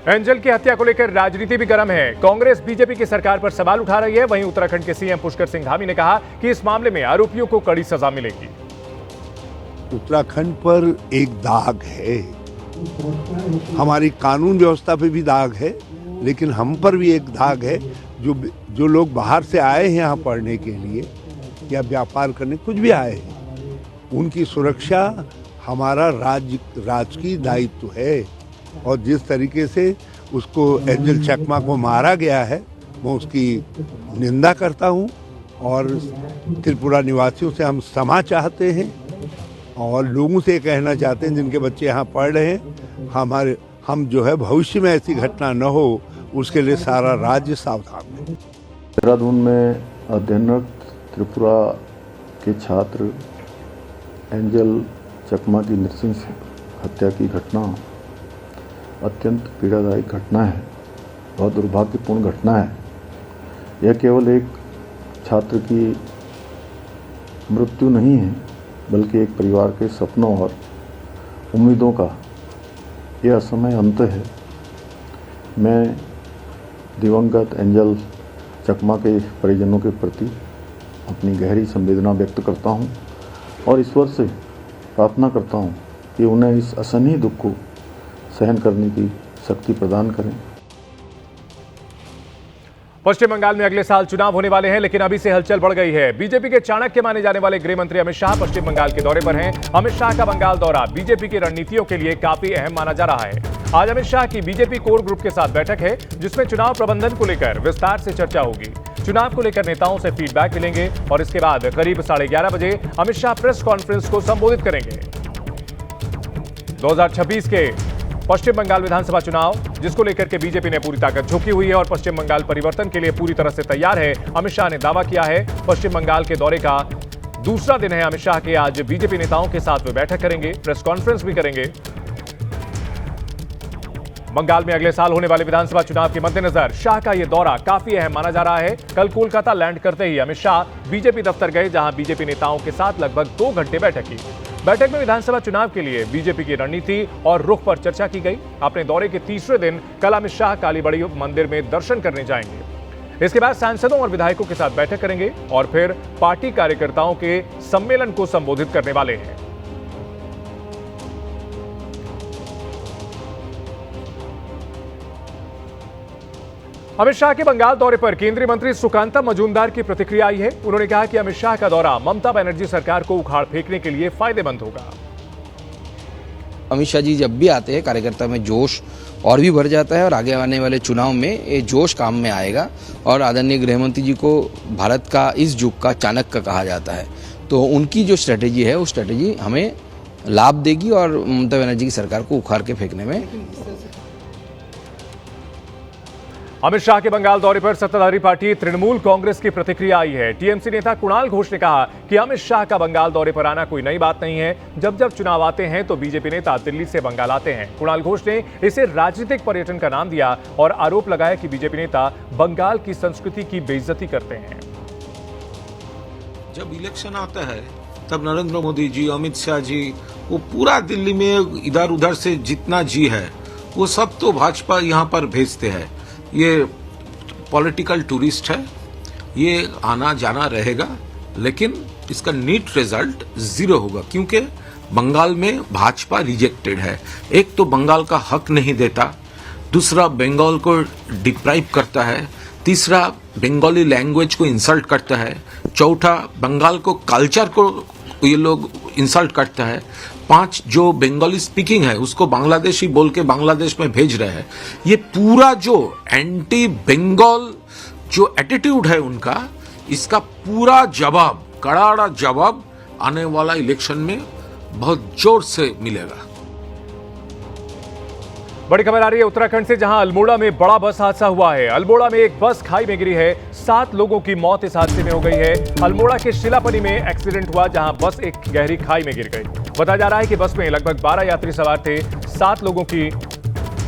एंजल की हत्या को लेकर राजनीति भी गर्म है। कांग्रेस बीजेपी की सरकार पर सवाल उठा रही है। वहीं उत्तराखंड के सीएम पुष्कर सिंह धामी ने कहा कि इस मामले में आरोपियों को कड़ी सजा मिलेगी।
उत्तराखंड पर एक दाग है, हमारी कानून व्यवस्था पे भी दाग है, लेकिन हम पर भी एक दाग है। जो लोग बाहर से आए हैं यहाँ पढ़ने के लिए या व्यापार करने, कुछ भी आए हैं, उनकी सुरक्षा हमारा राजकीय दायित्व है। और जिस तरीके से उसको एंजल चकमा को मारा गया है, मैं उसकी निंदा करता हूँ। और त्रिपुरा निवासियों से हम क्षमा चाहते हैं और लोगों से कहना चाहते हैं जिनके बच्चे यहाँ पढ़ रहे हैं, हम जो है भविष्य में ऐसी घटना न हो, उसके लिए सारा राज्य सावधान है।
देहरादून में अध्ययनरत त्रिपुरा के छात्र एंजल चकमा की नृशंस हत्या की घटना अत्यंत पीड़ादायक घटना है, बहुत दुर्भाग्यपूर्ण घटना है। यह केवल एक छात्र की मृत्यु नहीं है, बल्कि एक परिवार के सपनों और उम्मीदों का यह असमय अंत है। मैं दिवंगत एंजल चकमा के परिजनों के प्रति अपनी गहरी संवेदना व्यक्त करता हूं और ईश्वर से प्रार्थना करता हूं कि उन्हें इस असहनीय दुख को सहन करने की शक्ति प्रदान करें।
पश्चिम बंगाल में अगले साल चुनाव होने वाले हैं, लेकिन अभी से हलचल बढ़ गई है। बीजेपी के चाणक्य माने जाने वाले गृह मंत्री अमित शाह पश्चिम बंगाल के दौरे पर हैं। अमित शाह का बंगाल दौरा बीजेपी की रणनीतियों के लिए काफी अहम माना जा रहा है। आज अमित शाह की बीजेपी कोर ग्रुप के साथ बैठक है, जिसमें चुनाव प्रबंधन को लेकर विस्तार से चर्चा होगी। चुनाव को लेकर नेताओं से फीडबैक मिलेंगे और इसके बाद करीब 11:30 बजे अमित शाह प्रेस कॉन्फ्रेंस को संबोधित करेंगे। 2026 के पश्चिम बंगाल विधानसभा चुनाव, जिसको लेकर के बीजेपी ने पूरी ताकत झोंकी हुई है और पश्चिम बंगाल परिवर्तन के लिए पूरी तरह से तैयार है। अमित शाह ने दावा किया है। पश्चिम बंगाल के दौरे का दूसरा दिन है अमित शाह के। आज बीजेपी नेताओं के साथ वे बैठक करेंगे, प्रेस कॉन्फ्रेंस भी करेंगे। बंगाल में अगले साल होने वाले विधानसभा चुनाव के मद्देनजर शाह का यह दौरा काफी अहम माना जा रहा है। कल कोलकाता लैंड करते ही अमित शाह बीजेपी दफ्तर गए, जहां बीजेपी नेताओं के साथ लगभग 2 घंटे बैठक की। बैठक में विधानसभा चुनाव के लिए बीजेपी की रणनीति और रुख पर चर्चा की गई। अपने दौरे के तीसरे दिन कल अमित शाह कालीबड़ी मंदिर में दर्शन करने जाएंगे। इसके बाद सांसदों और विधायकों के साथ बैठक करेंगे और फिर पार्टी कार्यकर्ताओं के सम्मेलन को संबोधित करने वाले हैं। अमित शाह के बंगाल दौरे पर केंद्रीय मंत्री सुकांता मजूमदार की प्रतिक्रिया आई है। उन्होंने कहा कि अमित शाह का दौरा ममता बनर्जी सरकार को उखाड़ फेंकने के लिए फायदेमंद होगा।
अमित शाह जी जब भी आते हैं कार्यकर्ता में जोश और भी बढ़ जाता है और आगे आने वाले चुनाव में ये जोश काम में आएगा। और आदरणीय गृहमंत्री जी को भारत का इस युग का चाणक्य कहा जाता है, तो उनकी जो स्ट्रेटेजी है वो स्ट्रेटेजी हमें लाभ देगी और ममता बनर्जी की सरकार को उखाड़ के फेंकने में।
अमित शाह के बंगाल दौरे पर सत्ताधारी पार्टी तृणमूल कांग्रेस की प्रतिक्रिया आई है। टीएमसी नेता कुणाल घोष ने कहा कि अमित शाह का बंगाल दौरे पर आना कोई नई बात नहीं है। जब जब चुनाव आते हैं तो बीजेपी नेता दिल्ली से बंगाल आते हैं। कुणाल घोष ने इसे राजनीतिक पर्यटन का नाम दिया और आरोप लगाया कि बीजेपी नेता बंगाल की संस्कृति की बेइज्जती करते हैं।
जब इलेक्शन आता है तब नरेंद्र मोदी जी, अमित शाह जी, वो पूरा दिल्ली में इधर उधर से जितना जी है वो सब तो भाजपा यहाँ पर भेजते हैं। ये पॉलिटिकल टूरिस्ट है, ये आना जाना रहेगा, लेकिन इसका नीट रिजल्ट 0 होगा क्योंकि बंगाल में भाजपा रिजेक्टेड है। एक तो बंगाल का हक नहीं देता, दूसरा बंगाल को डिप्राइव करता है, तीसरा बंगाली लैंग्वेज को इंसल्ट करता है, चौथा बंगाल को कल्चर को ये लोग इंसल्ट करता है, 5 जो बंगाली स्पीकिंग है उसको बांग्लादेशी बोल के बांग्लादेश में भेज रहे हैं। ये पूरा जो एंटी बंगाल जो एटीट्यूड है उनका, इसका पूरा जवाब, करारा जवाब आने वाला इलेक्शन में बहुत जोर से मिलेगा।
बड़ी खबर आ रही है उत्तराखंड से, जहां अल्मोड़ा में बड़ा बस हादसा हुआ है। अल्मोड़ा में एक बस खाई में गिरी है, 7 लोगों की मौत इस हादसे में हो गई है। अल्मोड़ा के शिलापनी में एक्सीडेंट हुआ जहां बस एक गहरी खाई में गिर गई। बताया जा रहा है कि बस में लगभग 12 यात्री सवार थे, 7 लोगों की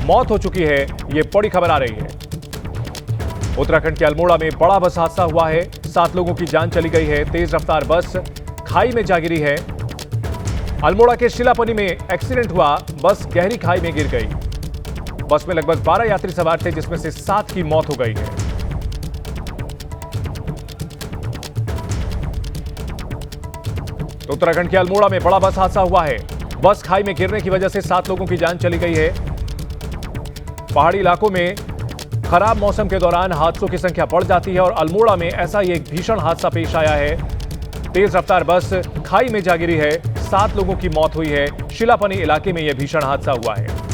मौत हो चुकी है। ये बड़ी खबर आ रही है। उत्तराखंड के अल्मोड़ा में बड़ा बस हादसा हुआ है, 7 लोगों की जान चली गई है। तेज रफ्तार बस खाई में जा गिरी है। अल्मोड़ा के शिलापनी में एक्सीडेंट हुआ, बस गहरी खाई में गिर गई। बस में लगभग 12 यात्री सवार थे, जिसमें से 7 की मौत हो गई है। तो उत्तराखंड के अल्मोड़ा में बड़ा बस हादसा हुआ है। बस खाई में गिरने की वजह से 7 लोगों की जान चली गई है। पहाड़ी इलाकों में खराब मौसम के दौरान हादसों की संख्या बढ़ जाती है और अल्मोड़ा में ऐसा ही एक भीषण हादसा पेश आया है। तेज रफ्तार बस खाई में जा गिरी है, 7 लोगों की मौत हुई है। शिलापनी इलाके में यह भीषण हादसा हुआ है।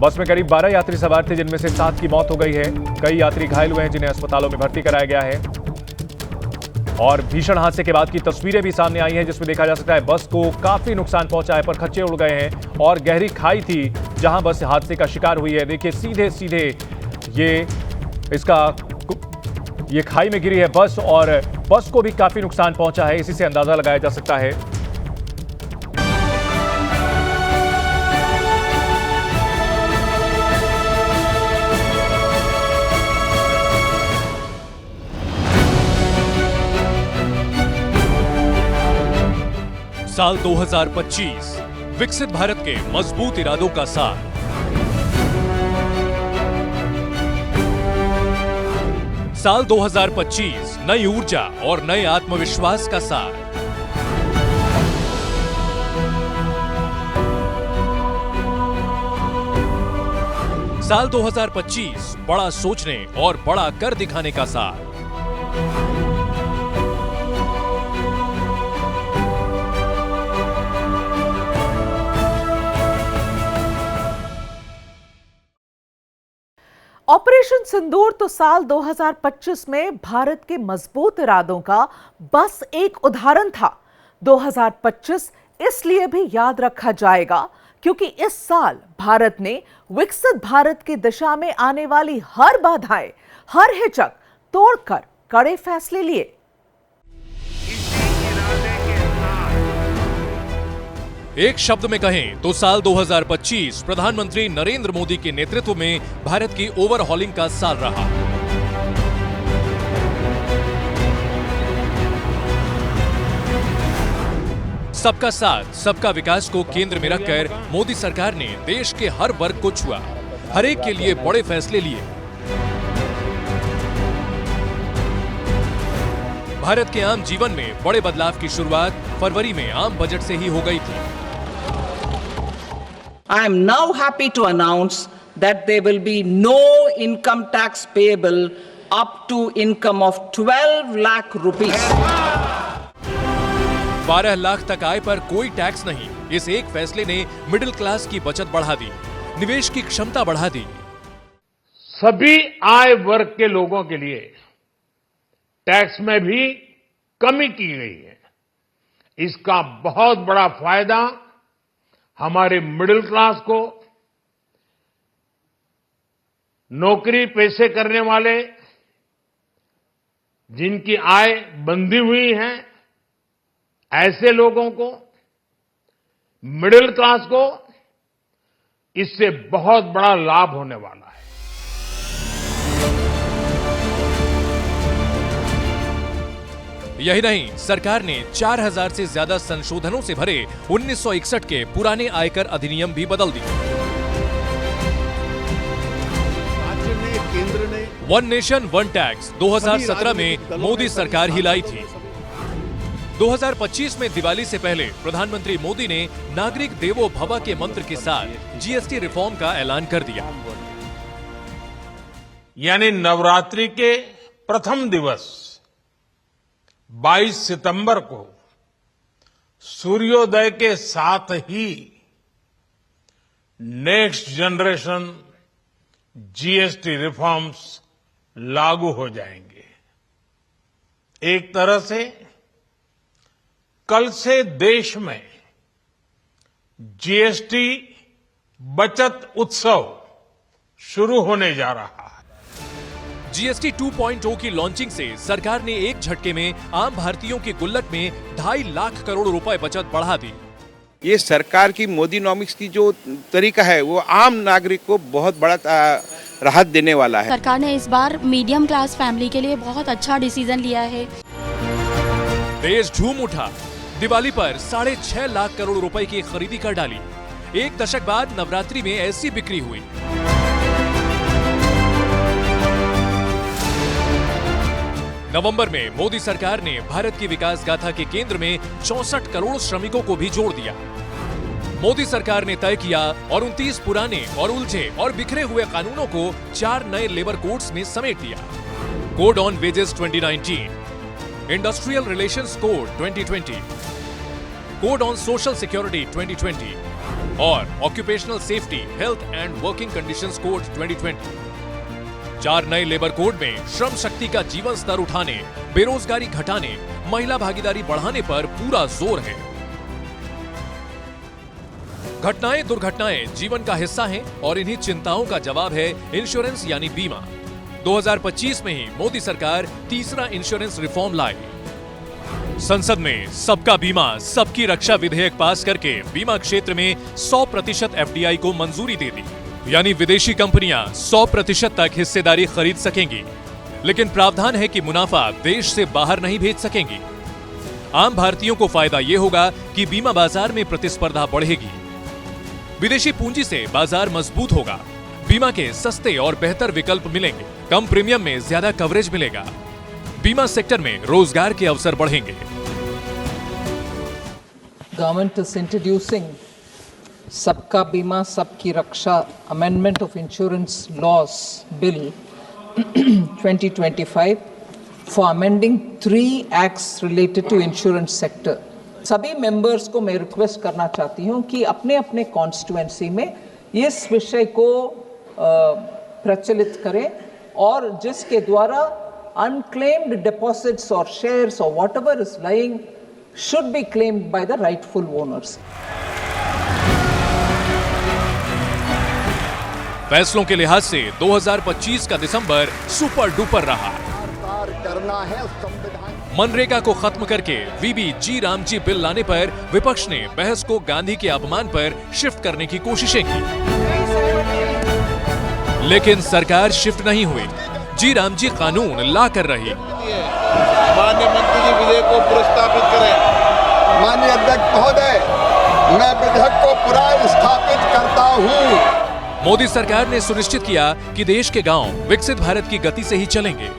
बस में करीब 12 यात्री सवार थे, जिनमें से 7 की मौत हो गई है। कई यात्री घायल हुए हैं, जिन्हें अस्पतालों में भर्ती कराया गया है। और भीषण हादसे के बाद की तस्वीरें भी सामने आई हैं, जिसमें देखा जा सकता है बस को काफी नुकसान पहुंचा है, पर खच्चे उड़ गए हैं और गहरी खाई थी जहां बस हादसे का शिकार हुई है। देखिए सीधे सीधे ये खाई में गिरी है बस और बस को भी काफी नुकसान पहुंचा है। इसी से अंदाजा लगाया जा सकता है।
साल 2025 विकसित भारत के मजबूत इरादों का सार। साल 2025 नई ऊर्जा और नए आत्मविश्वास का सार। साल 2025 बड़ा सोचने और बड़ा कर दिखाने का सार।
ऑपरेशन सिंदूर तो साल 2025 में भारत के मजबूत इरादों का बस एक उदाहरण था। 2025 इसलिए भी याद रखा जाएगा क्योंकि इस साल भारत ने विकसित भारत की दिशा में आने वाली हर बाधाएं, हर हिचक तोड़कर कड़े फैसले लिए।
एक शब्द में कहें तो साल 2025 प्रधानमंत्री नरेंद्र मोदी के नेतृत्व में भारत की ओवरहॉलिंग का साल रहा। सबका साथ, सबका विकास को केंद्र में रखकर मोदी सरकार ने देश के हर वर्ग को छुआ, हर एक के लिए बड़े फैसले लिए। भारत के आम जीवन में बड़े बदलाव की शुरुआत फरवरी में आम बजट से ही हो गई थी।
I am now happy to announce that there will be no income tax payable up to income of 12 lakh rupees.
12 lakh तक आय पर कोई टैक्स नहीं। इस एक फैसले ने मिडिल क्लास की बचत बढ़ा दी, निवेश की क्षमता बढ़ा दी।
सभी आय वर्ग के लोगों के लिए टैक्स में भी कमी की गई है। इसका बहुत बड़ा फायदा हमारे मिडिल क्लास को, नौकरी पेशे करने वाले जिनकी आय बंधी हुई है, ऐसे लोगों को, मिडिल क्लास को इससे बहुत बड़ा लाभ होने वाला है।
यही नहीं, सरकार ने 4000 से ज्यादा संशोधनों से भरे 1961 के पुराने आयकर अधिनियम भी बदल दिए।
राज्य ने, केंद्र ने
वन नेशन वन टैक्स 2017 में मोदी सरकार ही लाई थी। 2025 में दिवाली से पहले प्रधानमंत्री मोदी ने नागरिक देवो भव के मंत्र के साथ जीएसटी रिफॉर्म का ऐलान कर दिया।
यानी नवरात्रि के प्रथम दिवस 22 सितंबर को सूर्योदय के साथ ही नेक्स्ट जनरेशन जीएसटी रिफॉर्म्स लागू हो जाएंगे। एक तरह से कल से देश में जीएसटी बचत उत्सव शुरू होने जा रहा है।
जीएसटी 2.0 की लॉन्चिंग से सरकार ने एक झटके में आम भारतीयों की गुल्लक में 2.5 लाख करोड़ रुपए बचत बढ़ा दी।
ये सरकार की मोदीनॉमिक्स की जो तरीका है वो आम नागरिक को बहुत बड़ा राहत देने वाला है।
सरकार ने इस बार मीडियम क्लास फैमिली के लिए बहुत अच्छा डिसीजन लिया है।
देश झूम उठा। दिवाली पर 6.5 लाख करोड़ रुपए की खरीदी कर डाली। एक दशक बाद नवरात्रि में ऐसी बिक्री हुई। नवंबर में मोदी सरकार ने भारत की विकास गाथा के केंद्र में 64 करोड़ श्रमिकों को भी जोड़ दिया। मोदी सरकार ने तय किया और 29 पुराने और उलझे और बिखरे हुए कानूनों को 4 नए लेबर कोड्स में समेट दिया। Code on wages 2019, industrial relations code 2020, code on social security 2020 और occupational safety, health and working conditions code 2020। 4 नए लेबर कोड में श्रम शक्ति का जीवन स्तर उठाने, बेरोजगारी घटाने, महिला भागीदारी बढ़ाने पर पूरा जोर है। घटनाएं दुर्घटनाएं जीवन का हिस्सा हैं और इन्हीं चिंताओं का जवाब है इंश्योरेंस यानी बीमा। 2025 में ही मोदी सरकार तीसरा इंश्योरेंस रिफॉर्म लाई। संसद में सबका बीमा सबकी रक्षा विधेयक पास करके बीमा क्षेत्र में 100% एफडीआई को मंजूरी दे दी। यानी विदेशी कंपनियां 100% तक हिस्सेदारी खरीद सकेंगी, लेकिन प्रावधान है कि मुनाफा देश से बाहर नहीं भेज सकेंगी। आम भारतीयों को फायदा ये होगा कि बीमा बाजार में प्रतिस्पर्धा बढ़ेगी, विदेशी पूंजी से बाजार मजबूत होगा, बीमा के सस्ते और बेहतर विकल्प मिलेंगे, कम प्रीमियम में ज्यादा कवरेज मिलेगा, बीमा सेक्टर में रोजगार के अवसर बढ़ेंगे।
Government is introducing सबका बीमा सबकी रक्षा Amendment of Insurance Laws Bill 2025 for amending 3 acts related to insurance sector. सभी मेंबर्स को मैं रिक्वेस्ट करना चाहती हूं कि अपने अपने कॉन्स्टिट्यूएंसी में इस विषय को प्रचलित करें और जिसके द्वारा unclaimed deposits or shares or whatever is lying should be claimed by the rightful owners.
फैसलों के लिहाज से 2025 का दिसंबर सुपर डुपर रहा। मनरेगा को खत्म करके वीबी जी रामजी बिल लाने पर विपक्ष ने बहस को गांधी के अपमान पर शिफ्ट करने की कोशिशें की, लेकिन सरकार शिफ्ट नहीं हुई। जी रामजी कानून ला कर रही।
माननीय मंत्री जी विधेयक को प्रस्तावित करें। माननीय अध्यक्ष महोदय, मैं विधेयक को पुनर्स्थापित करता हूँ।
मोदी सरकार ने सुनिश्चित किया कि देश के गांव विकसित भारत की गति से ही चलेंगे।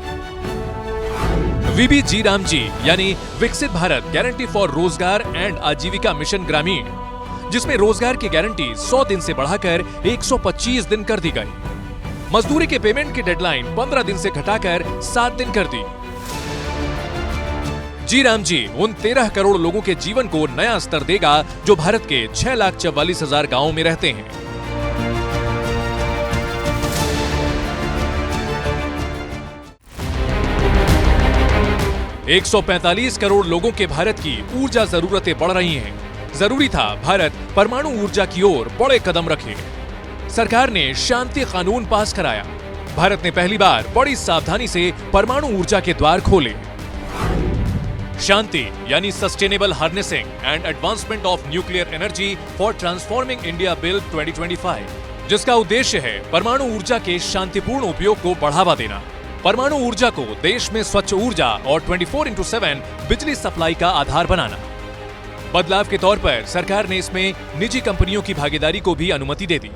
वीबी जी रामजी यानी विकसित भारत गारंटी फॉर रोजगार एंड आजीविका मिशन ग्रामीण, जिसमें रोजगार की गारंटी 100 दिन से बढ़ाकर 125 दिन कर दी गई। मजदूरी के पेमेंट की डेडलाइन 15 दिन से घटाकर 7 दिन कर दी। जी राम जी उन 13 करोड़ लोगों के जीवन को नया स्तर देगा जो भारत के 6,44,000 गांवों में रहते हैं। एक 145 करोड़ लोगों के भारत की ऊर्जा जरूरतें बढ़ रही हैं। जरूरी था भारत परमाणु ऊर्जा की ओर बड़े कदम रखे। सरकार ने शांति कानून पास कराया। भारत ने पहली बार बड़ी सावधानी से परमाणु ऊर्जा के द्वार खोले। शांति यानी sustainable harnessing and advancement of nuclear energy for transforming India bill 2025, जिसका उद्देश्य है परमाणु ऊर्जा के शांतिपूर्ण उपयोग को बढ़ावा देना, परमाणु ऊर्जा को देश में स्वच्छ ऊर्जा और 24/7 बिजली सप्लाई का आधार बनाना। बदलाव के तौर पर सरकार ने इसमें निजी कंपनियों की भागीदारी को भी अनुमति दे दी।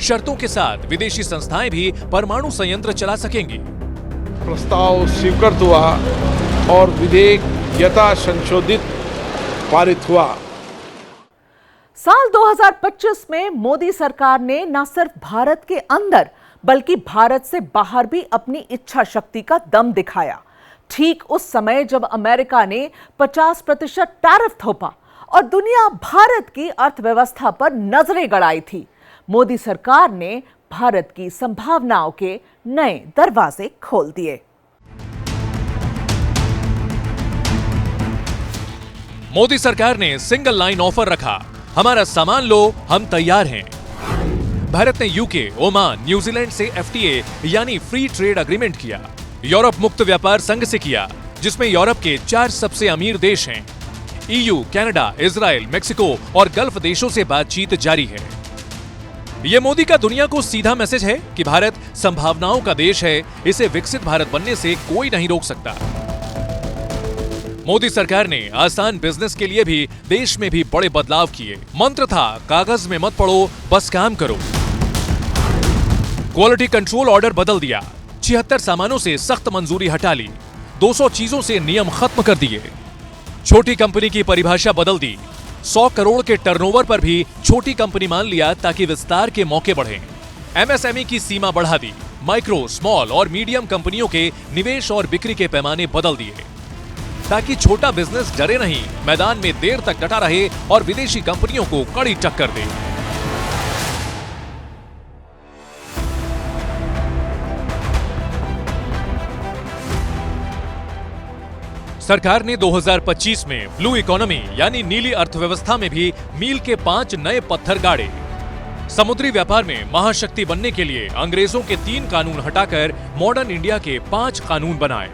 शर्तों के साथ विदेशी संस्थाएं भी परमाणु संयंत्र चला सकेंगी।
प्रस्ताव स्वीकृत हुआ और विधेयक यथा संशोधित पारित हुआ।
साल 2025 में मोदी सरकार ने न सिर्फ भारत के अंदर बल्कि भारत से बाहर भी अपनी इच्छा शक्ति का दम दिखाया। ठीक उस समय जब अमेरिका ने 50% टैरिफ थोपा और दुनिया भारत की अर्थव्यवस्था पर नजरें गड़ाई थी, मोदी सरकार ने भारत की संभावनाओं के नए दरवाजे खोल दिए।
मोदी सरकार ने सिंगल लाइन ऑफर रखा, हमारा सामान लो, हम तैयार हैं। भारत ने यूके, ओमान, न्यूजीलैंड से FTA यानी फ्री ट्रेड एग्रीमेंट किया। यूरोप मुक्त व्यापार संघ से किया, जिसमें यूरोप के 4 सबसे अमीर देश हैं। EU, कनाडा, इजराइल, मेक्सिको और गल्फ देशों से बातचीत जारी है। यह मोदी का दुनिया को सीधा मैसेज है कि भारत संभावनाओं का देश है, इसे विकसित भारत बनने से कोई नहीं रोक सकता। मोदी सरकार ने आसान बिजनेस के लिए भी देश में भी बड़े बदलाव किए। मंत्र था कागज में मत पढ़ो, बस काम करो। क्वालिटी कंट्रोल ऑर्डर बदल दिया। 76 सामानों से सख्त मंजूरी हटा ली। 200 चीजों से नियम खत्म कर दिए। छोटी कंपनी की परिभाषा बदल दी। 100 करोड़ के टर्नओवर पर भी छोटी कंपनी मान लिया ताकि विस्तार के मौके बढ़ें। MSME की सीमा बढ़ा दी। माइक्रो, स्मॉल और मीडियम कंपनियों के निवेश और बिक्री के पैमाने बदल दिए ताकि छोटा बिजनेस डरे नहीं, मैदान में देर तक डटा रहे और विदेशी कंपनियों को कड़ी टक्कर दे। सरकार ने 2025 में ब्लू इकोनॉमी यानी नीली अर्थव्यवस्था में भी मील के 5 नए पत्थर गाड़े। समुद्री व्यापार में महाशक्ति बनने के लिए अंग्रेजों के 3 कानून हटाकर मॉडर्न इंडिया के 5 कानून बनाए।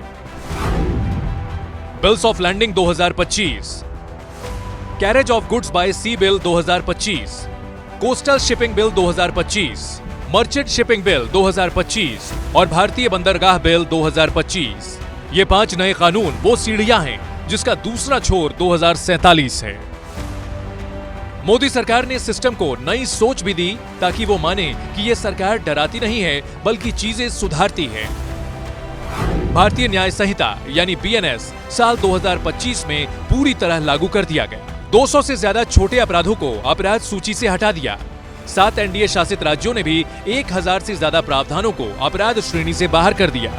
Bills of landing 2025, carriage of goods by sea bill 2025, coastal shipping bill 2025, merchant shipping bill 2025 और भारतीय बंदरगाह बिल 2025। ये 5 नए कानून वो सीढ़ियां हैं जिसका दूसरा छोर 2047 है। मोदी सरकार ने सिस्टम को नई सोच भी दी ताकि वो माने कि ये सरकार डराती नहीं है बल्कि चीजें सुधारती है। भारतीय न्याय संहिता यानी BNS साल 2025 में पूरी तरह लागू कर दिया गया। 200 से ज्यादा छोटे अपराधों को अपराध सूची से हटा दिया। 7 NDA शासित राज्यों ने भी 1000 से ज्यादा प्रावधानों को अपराध श्रेणी से बाहर कर दिया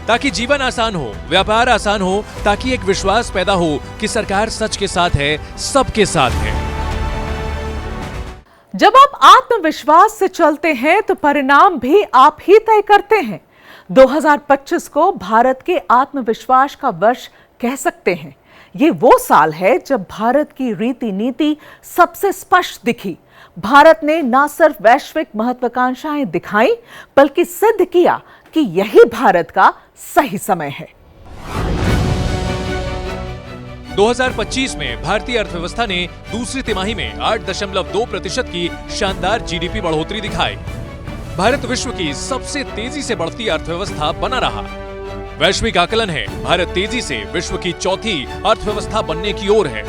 ताकि जीवन आसान हो, व्यापार आसान हो, ताकि एक विश्वास पैदा हो कि सरकार सच के साथ है, सबके साथ है।
जब आप आत्मविश्वास से चलते हैं तो परिणाम भी आप ही तय करते हैं। 2025 को भारत के आत्मविश्वास का वर्ष कह सकते हैं। ये वो साल है जब भारत की रीति नीति सबसे स्पष्ट दिखी। भारत ने न सिर्फ वैश्विक महत्वाकांक्षाएं दिखाई बल्कि सिद्ध किया कि यही भारत का सही समय है।
2025 में भारतीय अर्थव्यवस्था ने दूसरी तिमाही में 8.2% की शानदार GDP बढ़ोतरी दिखाई। भारत विश्व की सबसे तेजी से बढ़ती अर्थव्यवस्था बना रहा। वैश्विक आकलन है भारत तेजी से विश्व की 4थी अर्थव्यवस्था बनने की ओर है।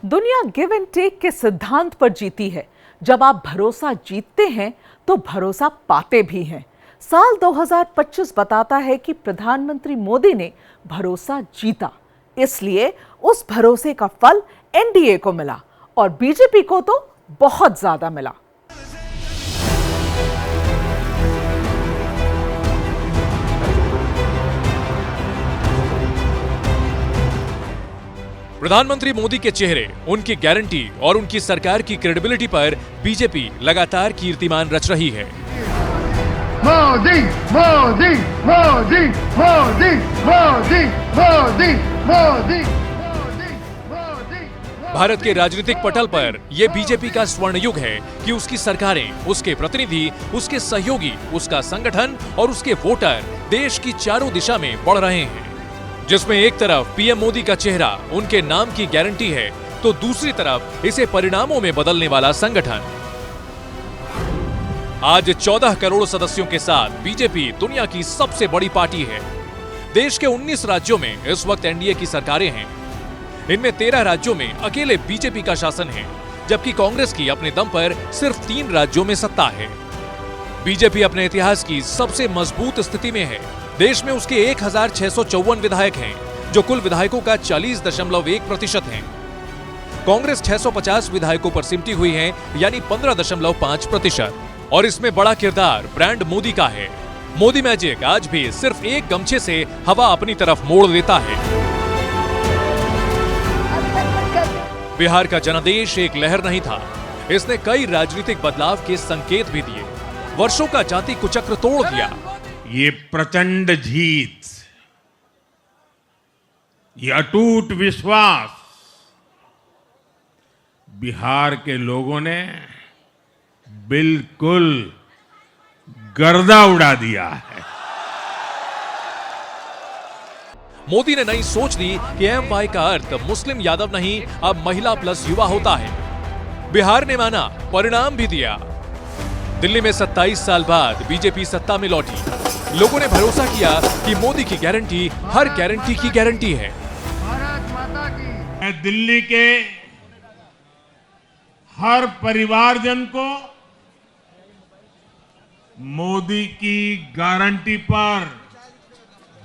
दुनिया गिव एंड टेक के सिद्धांत पर जीती है। जब आप भरोसा जीतते हैं तो भरोसा पाते भी हैं। साल 2025 बताता है कि प्रधानमंत्री मोदी ने भरोसा जीता, इसलिए उस भरोसे का फल NDA को मिला और बीजेपी को तो बहुत ज्यादा मिला।
प्रधानमंत्री मोदी के चेहरे, उनकी गारंटी और उनकी सरकार की क्रेडिबिलिटी पर बीजेपी लगातार कीर्तिमान रच रही है।
मोदी मोदी मोदी मोदी मोदी मोदी मोदी
भारत के राजनीतिक पटल पर यह बीजेपी का स्वर्ण युग है कि उसकी सरकारें, उसके प्रतिनिधि, उसके सहयोगी, उसका संगठन और उसके वोटर देश की चारों दिशा में बढ़ रहे हैं। जिसमें एक तरफ पीएम मोदी का चेहरा, उनके नाम की गारंटी है, तो दूसरी तरफ इसे परिणामों में बदलने वाला संगठन। आज 14 करोड़ सदस्यों के साथ बीजेपी दुनिया की सबसे बड़ी पार्टी है। देश के 19 राज्यों में इस वक्त एनडीए की सरकारें हैं। इनमें 13 राज्यों में अकेले बीजेपी का शासन है, जबकि कांग्रेस की अपने दम पर सिर्फ 3 राज्यों में सत्ता है। बीजेपी अपने इतिहास की सबसे मजबूत स्थिति में है। देश में उसके 1654 विधायक हैं, जो कुल विधायकों का 40.1% हैं। कांग्रेस 650 विधायकों पर सिमटी हुई है, यानी 15.5%। और इसमें बड़ा किरदार ब्रांड मोदी का है। मोदी मैजिक आज भी सिर्फ एक गमछे से हवा अपनी तरफ मोड़ देता है। बिहार का जनादेश एक लहर नहीं था, इसने कई राजनीतिक बदलाव के संकेत भी दिए, वर्षों का जाति कुचक्र तोड़ दिया।
ये प्रचंड जीत, ये अटूट विश्वास बिहार के लोगों ने बिल्कुल गर्दा उड़ा दिया है।
मोदी ने नई सोच दी कि एमवाई का अर्थ मुस्लिम यादव नहीं, अब महिला प्लस युवा होता है। बिहार ने माना, परिणाम भी दिया। दिल्ली में 27 साल बाद बीजेपी सत्ता में लौटी। लोगों ने भरोसा किया कि मोदी की गारंटी हर गारंटी की गारंटी है।
मैं दिल्ली के हर परिवारजन को मोदी की गारंटी पर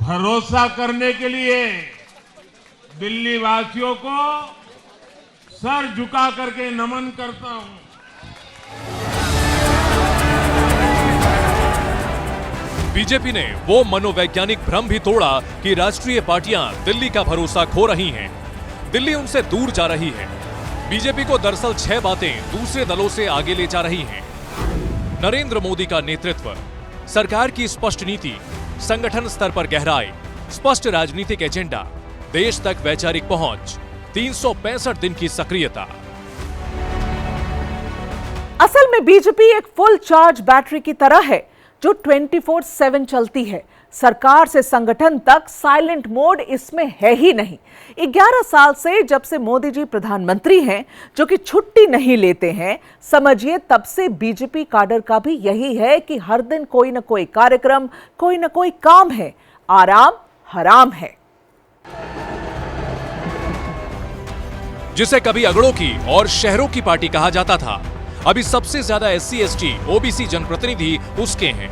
भरोसा करने के लिए दिल्ली वासियों को सर झुका करके नमन करता हूं।
बीजेपी ने वो मनोवैज्ञानिक भ्रम भी तोड़ा कि राष्ट्रीय पार्टियां दिल्ली का भरोसा खो रही हैं। दिल्ली उनसे दूर जा रही है। बीजेपी को दरअसल 6 बातें दूसरे दलों से आगे ले जा रही हैं। नरेंद्र मोदी का नेतृत्व, सरकार की स्पष्ट नीति, संगठन स्तर पर गहराई, स्पष्ट राजनीतिक एजेंडा, देश तक वैचारिक पहुंच, 365 दिन की सक्रियता।
असल में बीजेपी एक फुल चार्ज बैटरी की तरह है जो 24/7 चलती है। सरकार से संगठन तक साइलेंट मोड इसमें है ही नहीं। 11 साल से जब से मोदी जी प्रधानमंत्री हैं, जो कि छुट्टी नहीं लेते हैं, समझिए तब से बीजेपी काडर का भी यही है कि हर दिन कोई न कोई कार्यक्रम, कोई न कोई काम है। आराम हराम है।
जिसे कभी अगड़ों की और शहरों की पार्टी कहा जाता था, अभी सबसे ज्यादा SC, ST, OBC जनप्रतिनिधि उसके हैं।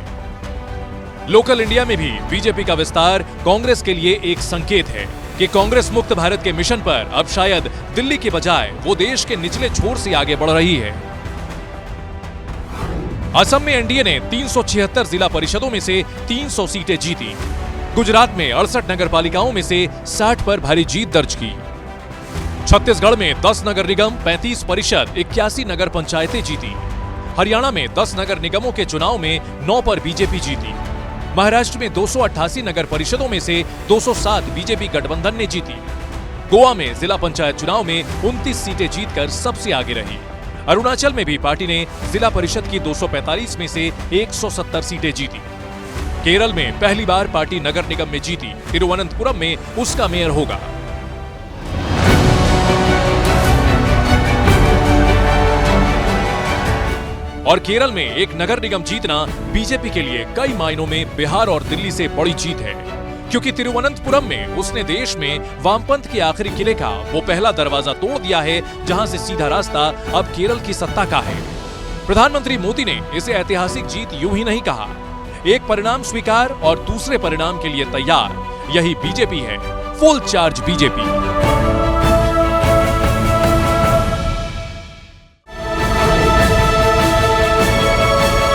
लोकल इंडिया में भी बीजेपी का विस्तार कांग्रेस के लिए एक संकेत है कि कांग्रेस मुक्त भारत के मिशन पर अब शायद दिल्ली के बजाय वो देश के निचले छोर से आगे बढ़ रही है। असम में एनडीए ने 376 जिला परिषदों में से 300 सीटें जीती। गुजरात में 68 नगर पालिकाओं में से 60 पर भारी जीत दर्ज की। छत्तीसगढ़ में 10 नगर निगम, 35 परिषद, 81 नगर पंचायतें जीती। हरियाणा में 10 नगर निगमों के चुनाव में 9 पर बीजेपी जीती। महाराष्ट्र में 288 नगर परिषदों में से 207 बीजेपी गठबंधन ने जीती। गोवा में जिला पंचायत चुनाव में 29 सीटें जीतकर सबसे आगे रही। अरुणाचल में भी पार्टी ने जिला परिषद की 245 में से 170 सीटें जीती। केरल में पहली बार पार्टी नगर निगम में जीती। तिरुवनंतपुरम में उसका मेयर होगा। और केरल में एक नगर निगम जीतना बीजेपी के लिए कई मायनों में बिहार और दिल्ली से बड़ी जीत है, क्योंकि तिरुवनंतपुरम में उसने देश में वामपंथ के आखिरी किले का वो पहला दरवाजा तोड़ दिया है, जहां से सीधा रास्ता अब केरल की सत्ता का है। प्रधानमंत्री मोदी ने इसे ऐतिहासिक जीत यूं ही नहीं कहा। एक परिणाम स्वीकार और दूसरे परिणाम के लिए तैयार, यही बीजेपी है, फुल चार्ज बीजेपी।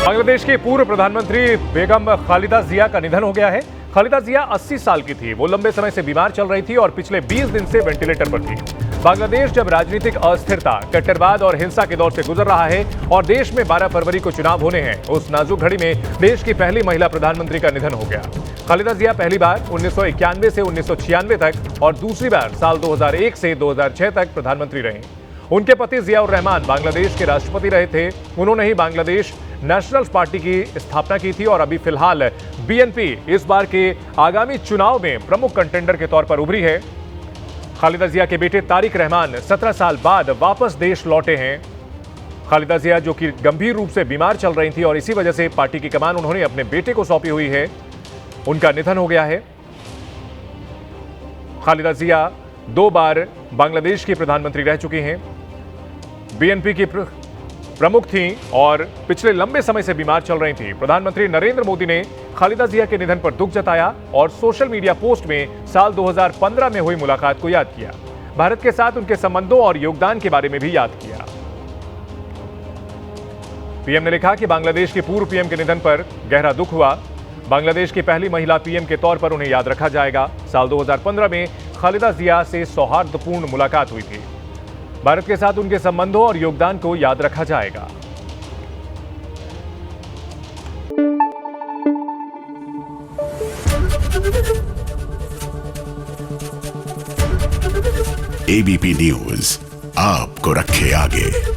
बांग्लादेश के पूर्व प्रधानमंत्री बेगम खालिदा जिया का निधन हो गया है। खालिदा जिया 80 साल की थी। वो लंबे समय से बीमार चल रही थी और पिछले 20 दिन से वेंटिलेटर पर थी। बांग्लादेश जब राजनीतिक अस्थिरता, कट्टरवाद और हिंसा के दौर से गुजर रहा है और देश में 12 फरवरी को चुनाव होने हैं, उस नाजुक घड़ी में देश की पहली महिला प्रधानमंत्री का निधन हो गया। खालिदा जिया पहली बार 1991 से 1996 तक और दूसरी बार साल 2001 से 2006 तक प्रधानमंत्री रहे। उनके पति जियाउर रहमान बांग्लादेश के राष्ट्रपति रहे थे। उन्होंने ही बांग्लादेश नेशनल पार्टी की स्थापना की थी और अभी फिलहाल बीएनपी इस बार के आगामी चुनाव में प्रमुख कंटेंडर के तौर पर उभरी है। खालिदा जिया के बेटे तारिक रहमान 17 साल बाद वापस देश लौटे हैं। खालिदा जिया जो कि गंभीर रूप से बीमार चल रही थी और इसी वजह से पार्टी की कमान उन्होंने अपने बेटे को सौंपी हुई है, उनका निधन हो गया है। खालिदा जिया 2 बार बांग्लादेश की प्रधानमंत्री रह चुकी हैं, बीएनपी की प्रमुख थीं और पिछले लंबे समय से बीमार चल रही थीं। प्रधानमंत्री नरेंद्र मोदी ने खालिदा जिया के निधन पर दुख जताया और सोशल मीडिया पोस्ट में साल 2015 में हुई मुलाकात को याद किया। भारत के साथ उनके संबंधों और योगदान के बारे में भी याद किया। पीएम ने लिखा कि बांग्लादेश के पूर्व पीएम के निधन पर गहरा दुख हुआ। बांग्लादेश की पहली महिला पीएम के तौर पर उन्हें याद रखा जाएगा। साल 2015 में खालिदा जिया से सौहार्दपूर्ण मुलाकात हुई थी। भारत के साथ उनके संबंधों और योगदान को याद रखा जाएगा।
एबीपी न्यूज आपको रखे आगे।